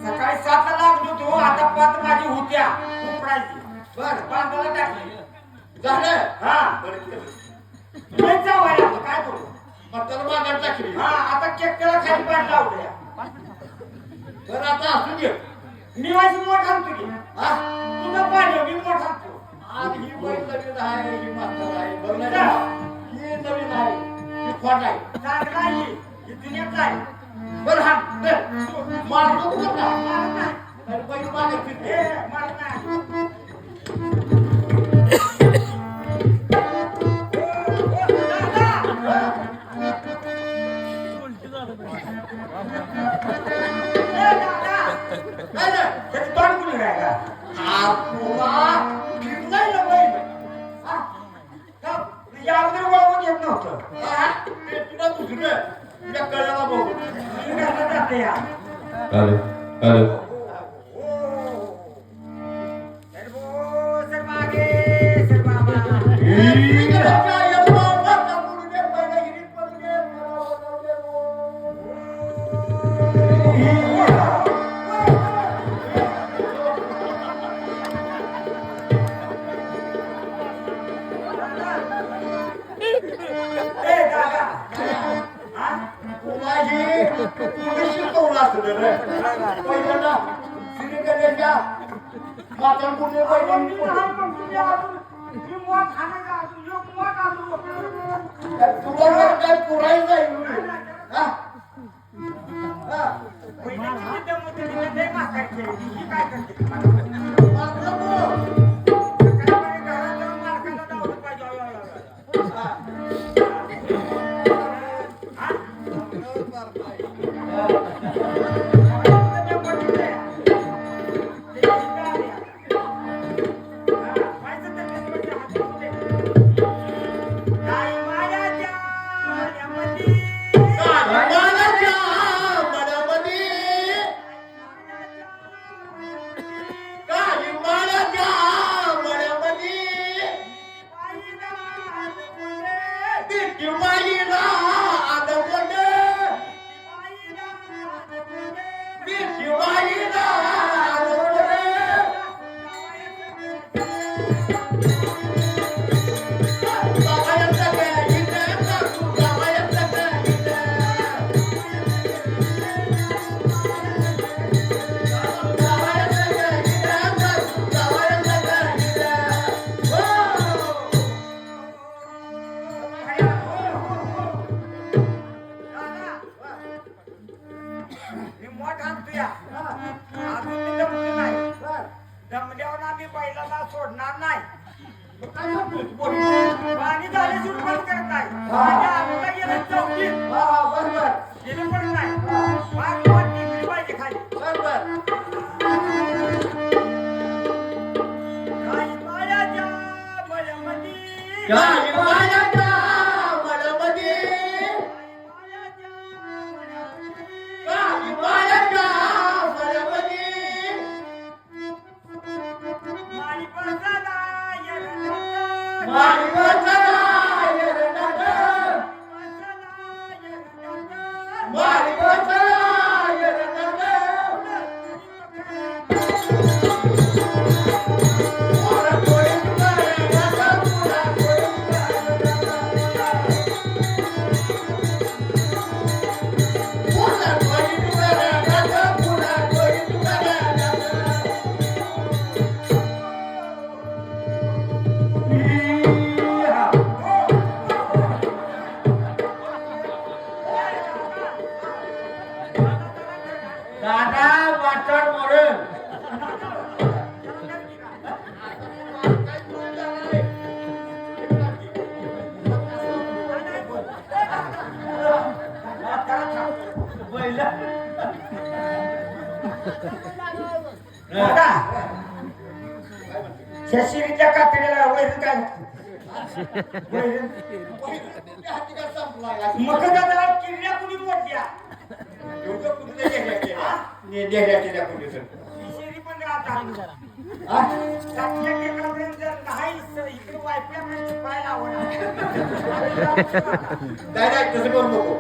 सकाळी 7 ला लागलो तो आता 5 माझी होत्या उपडायची बर बांधायला टाकली झालं हा बरं जावायला काय करू मग बांधायला टाकली हा आता केकला खाली पाठ लावले बरं आता असू दे मी माझी मोठ आणतो की हा तुझा पाणी मी मोठ आणतो आज ही बैल नवीन आहे ही मात्र आहे बघ ना ही नवीन आहे ही खोट आहे चांगला आहे ही दुनियात आहे बरं हा मारतो कोणता मारत नाही अरे बैल मागायची हे मारत नाही Halo, halo. आटाड मरण शशिरीच्या कातडीला वैरण काय मग दादा किल्ल्या कुणी मोठ्या शेरी पण इकडे वायफ्या म्हणजे पाय लावणार तसं करू नको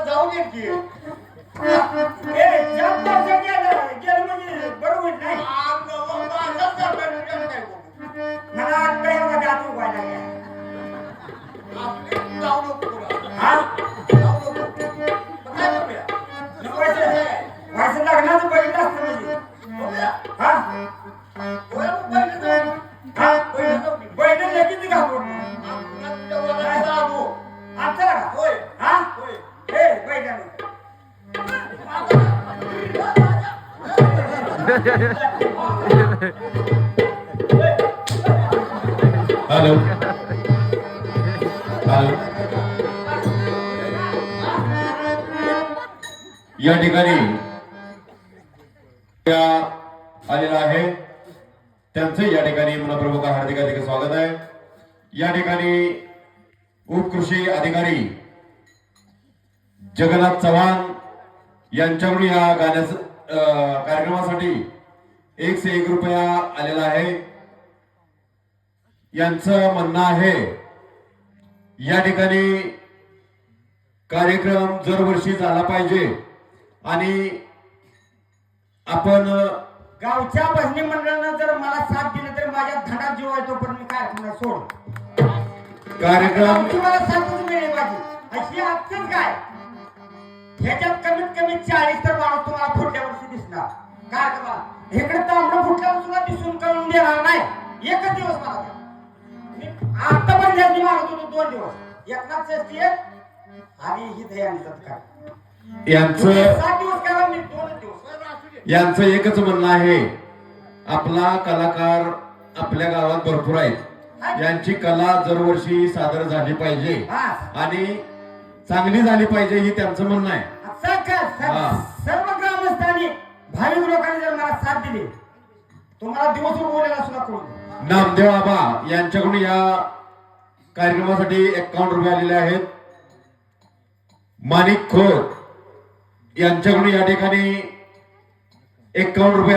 जाऊन येते बरोबर नाही मला आता जाऊ व्हायचं लग्नाचं बघितलं असतं बैल लगेच घालून आमचा होय हा होय हे बैल हॅलो हॅलो या ठिकाणी आलेला आहे त्यांचं या ठिकाणी मनपूर्वक हार्दिक हार्दिक स्वागत आहे। या ठिकाणी उपकृषी अधिकारी जगन्नाथ चव्हाण यांच्याकडून या गाण्याचं कार्यक्रमासाठी 1 रुपया आलेला आहे। यांचं म्हणणं आहे या ठिकाणी कार्यक्रम दरवर्षी झाला पाहिजे आणि आपण गावच्या भजनी मंडळानं जर मला साथ दिली तर माझ्या धडात जीव आहे तो पण मी कार्यक्रम सोड कार्यक्रम तुम्हाला साथच मिळेल माझी अशी आजच काय ह्याच्यात कमीत कमी 40 तर माणूस तुम्हाला पुढच्या वर्षी दिसणार कार्यक्रमाला इकडे तांबडं फुटल्यावर सुद्धा दिसून करून देणार नाही एकच दिवस मला मी आतापर्यंत मी मागत होतो 2 दिवस एकनाथ षष्ठी आणि ही दयानी सत्कार यांचं 7 दिवस करा मी 2 दिवस यांचं एकच म्हणणं आहे आपला कलाकार आपल्या गावात भरपूर आहेत यांची कला दरवर्षी सादर झाली पाहिजे आणि चांगली झाली पाहिजे ही त्यांचं म्हणणं आहे। सर्व ग्रामस्थांनी भाविक लोकांनी जर मला साथ दिली तुम्हाला दिवस बोलायला सुद्धा करून नामदेव आबा यांच्याकडून या कार्यक्रमासाठी 51 रुपये आलेले आहेत। माणिक खोत यांच्याकडून या ठिकाणी 51 रुपये